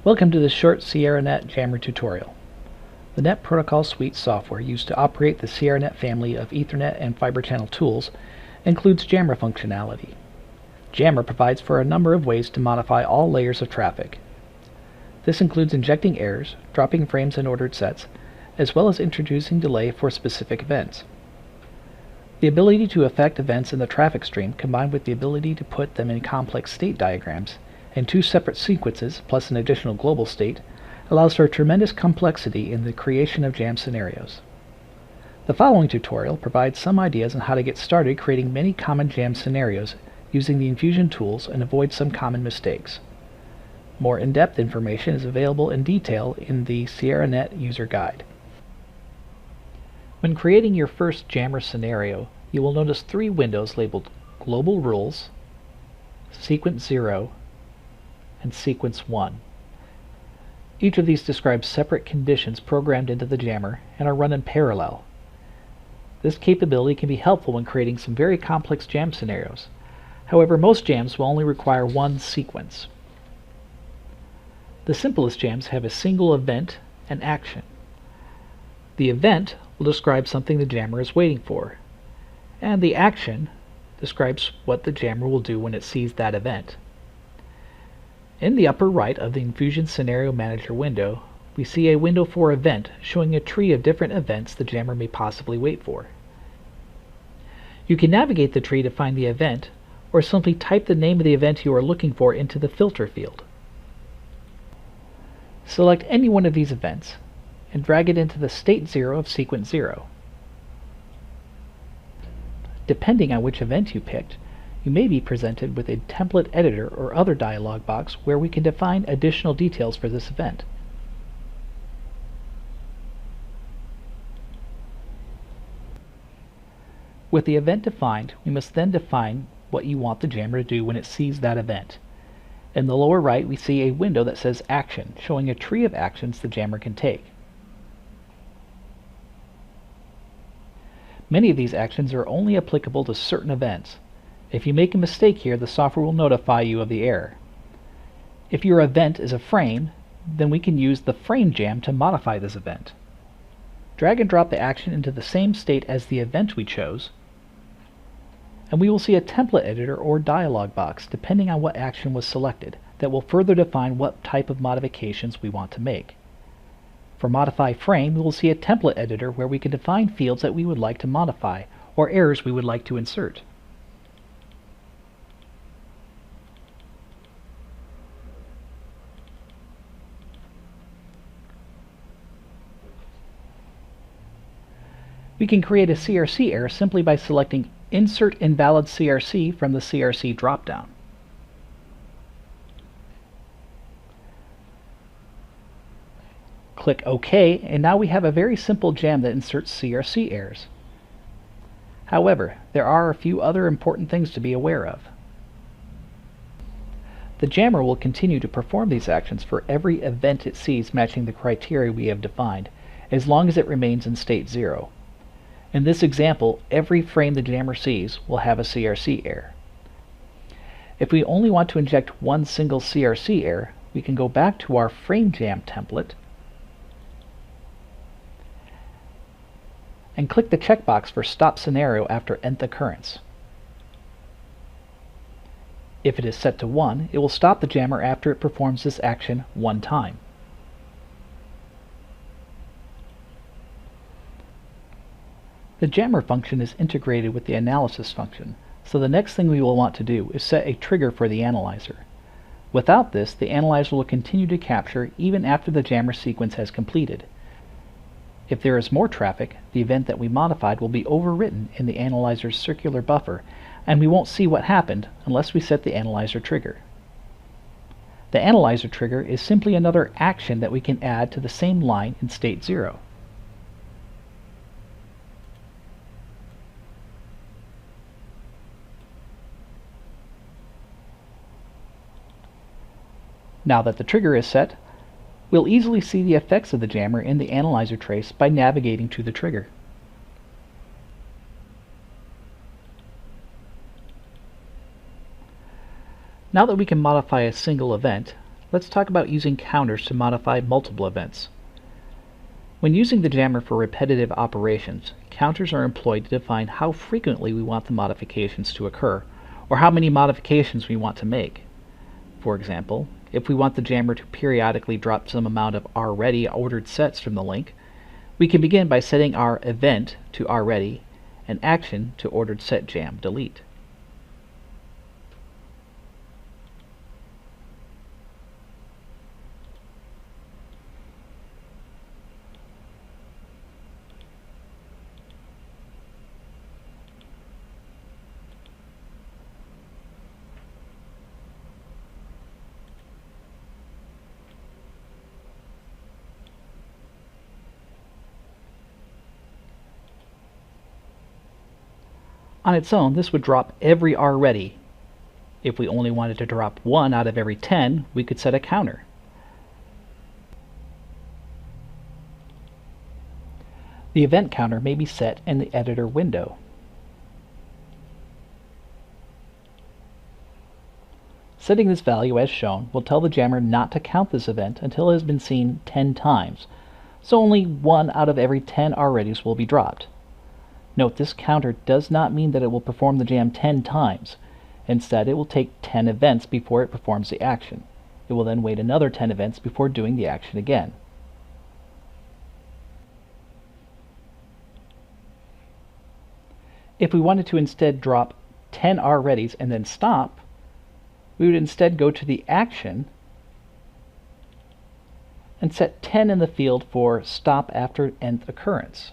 Welcome to this short SierraNet Jammer tutorial. The Net Protocol Suite software used to operate the SierraNet family of Ethernet and Fibre channel tools includes Jammer functionality. Jammer provides for a number of ways to modify all layers of traffic. This includes injecting errors, dropping frames in ordered sets, as well as introducing delay for specific events. The ability to affect events in the traffic stream combined with the ability to put them in complex state diagrams and two separate sequences plus an additional global state allows for tremendous complexity in the creation of jam scenarios. The following tutorial provides some ideas on how to get started creating many common jam scenarios using the Infusion tools and avoid some common mistakes. More in-depth information is available in detail in the SierraNet user guide. When creating your first Jammer scenario, you will notice three windows labeled Global Rules, Sequence 0, and Sequence 1. Each of these describes separate conditions programmed into the jammer and are run in parallel. This capability can be helpful when creating some very complex jam scenarios. However, most jams will only require one sequence. The simplest jams have a single event and action. The event will describe something the jammer is waiting for, and the action describes what the jammer will do when it sees that event. In the upper right of the Infusion Scenario Manager window, we see a window for Event showing a tree of different events the jammer may possibly wait for. You can navigate the tree to find the event, or simply type the name of the event you are looking for into the filter field. Select any one of these events and drag it into the state 0 of sequence 0. Depending on which event you picked, you may be presented with a template editor or other dialog box where we can define additional details for this event. With the event defined, we must then define what you want the jammer to do when it sees that event. In the lower right, we see a window that says Action, showing a tree of actions the jammer can take. Many of these actions are only applicable to certain events. If you make a mistake here, the software will notify you of the error. If your event is a frame, then we can use the frame jam to modify this event. Drag and drop the action into the same state as the event we chose, and we will see a template editor or dialog box, depending on what action was selected, that will further define what type of modifications we want to make. For Modify Frame, we will see a template editor where we can define fields that we would like to modify, or errors we would like to insert. We can create a CRC error simply by selecting Insert Invalid CRC from the CRC dropdown. Click OK, and now we have a very simple jam that inserts CRC errors. However, there are a few other important things to be aware of. The jammer will continue to perform these actions for every event it sees matching the criteria we have defined, as long as it remains in state 0. In this example, every frame the jammer sees will have a CRC error. If we only want to inject one single CRC error, we can go back to our frame jam template and click the checkbox for Stop Scenario after nth occurrence. If it is set to 1, it will stop the jammer after it performs this action one time. The jammer function is integrated with the analysis function, so the next thing we will want to do is set a trigger for the analyzer. Without this, the analyzer will continue to capture even after the jammer sequence has completed. If there is more traffic, the event that we modified will be overwritten in the analyzer's circular buffer, and we won't see what happened unless we set the analyzer trigger. The analyzer trigger is simply another action that we can add to the same line in state 0. Now that the trigger is set, we'll easily see the effects of the jammer in the analyzer trace by navigating to the trigger. Now that we can modify a single event, Let's talk about using counters to modify multiple events. When using the jammer for repetitive operations, counters are employed to define how frequently we want the modifications to occur, or how many modifications we want to make. For example, if we want the jammer to periodically drop some amount of already ordered sets from the link, we can begin by setting our event to already and action to ordered set jam delete. On its own, this would drop every already. If we only wanted to drop 1 out of every 10, we could set a counter. The event counter may be set in the editor window. Setting this value as shown will tell the jammer not to count this event until it has been seen 10 times, so only 1 out of every 10 alreadys will be dropped. Note, this counter does not mean that it will perform the jam 10 times. Instead, it will take 10 events before it performs the action. It will then wait another 10 events before doing the action again. If we wanted to instead drop 10 alreadys and then stop, we would instead go to the action and set 10 in the field for stop after nth occurrence.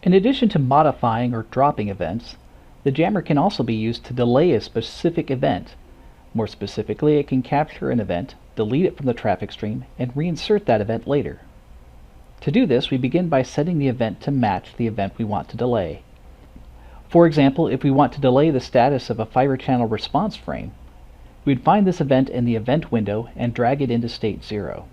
In addition to modifying or dropping events, the jammer can also be used to delay a specific event. More specifically, it can capture an event, delete it from the traffic stream, and reinsert that event later. To do this, we begin by setting the event to match the event we want to delay. For example, if we want to delay the status of a Fibre channel response frame, we'd find this event in the event window and drag it into state 0.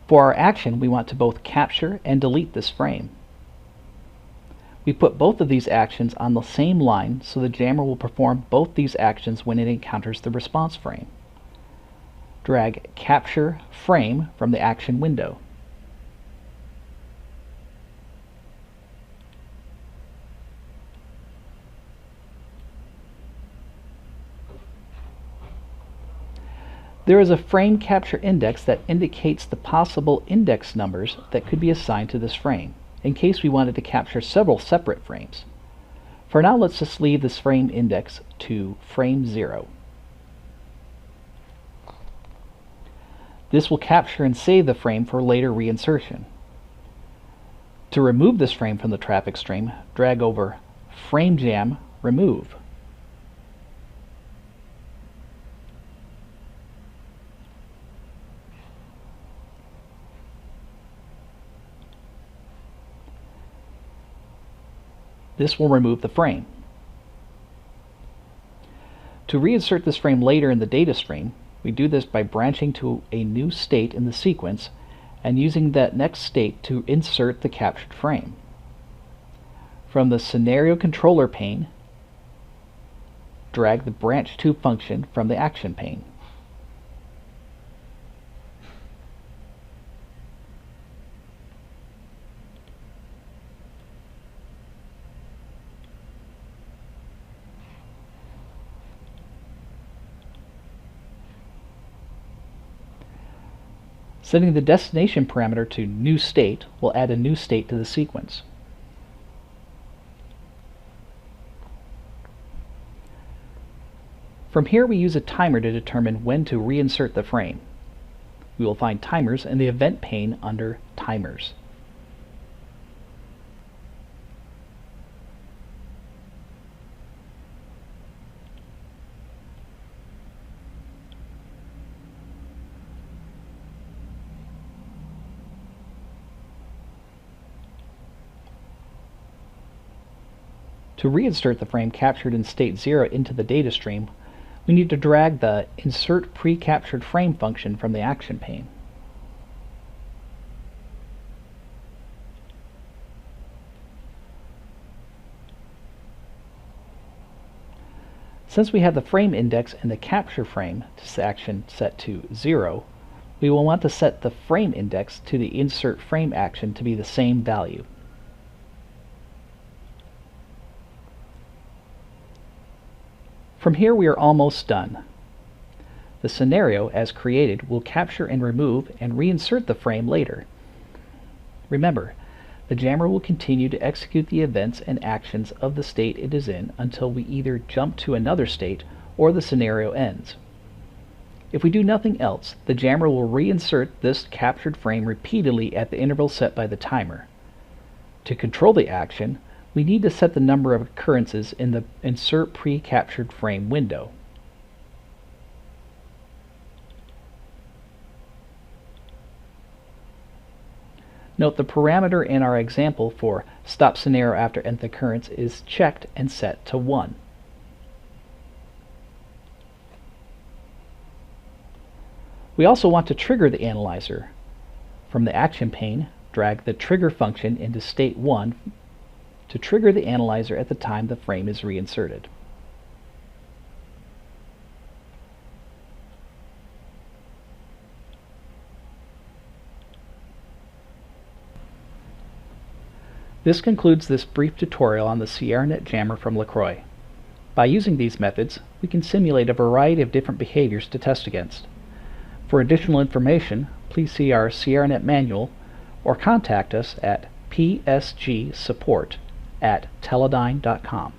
For our action, we want to both capture and delete this frame. We put both of these actions on the same line so the jammer will perform both these actions when it encounters the response frame. Drag Capture Frame from the action window. There is a frame capture index that indicates the possible index numbers that could be assigned to this frame, in case we wanted to capture several separate frames. For now, let's just leave this frame index to frame 0. This will capture and save the frame for later reinsertion. To remove this frame from the traffic stream, drag over Frame Jam Remove. This will remove the frame. To reinsert this frame later in the data stream, we do this by branching to a new state in the sequence and using that next state to insert the captured frame. From the Scenario Controller pane, drag the Branch To function from the Action pane. Setting the destination parameter to new state will add a new state to the sequence. From here, we use a timer to determine when to reinsert the frame. We will find timers in the event pane under Timers. To reinsert the frame captured in state 0 into the data stream, we need to drag the Insert PreCaptured Frame function from the action pane. Since we have the frame index and the capture frame action set to 0, we will want to set the frame index to the insert frame action to be the same value. From here we are almost done. The scenario, as created, will capture and remove and reinsert the frame later. Remember, the jammer will continue to execute the events and actions of the state it is in until we either jump to another state or the scenario ends. If we do nothing else, the jammer will reinsert this captured frame repeatedly at the interval set by the timer. To control the action, we need to set the number of occurrences in the Insert PreCaptured Frame window. Note the parameter in our example for Stop Scenario After Nth Occurrence is checked and set to 1. We also want to trigger the analyzer. From the action pane, drag the trigger function into state 1 to trigger the analyzer at the time the frame is reinserted. This concludes this brief tutorial on the SierraNet jammer from LaCroix. By using these methods, we can simulate a variety of different behaviors to test against. For additional information, please see our SierraNet manual or contact us at psgsupport@teledyne.com.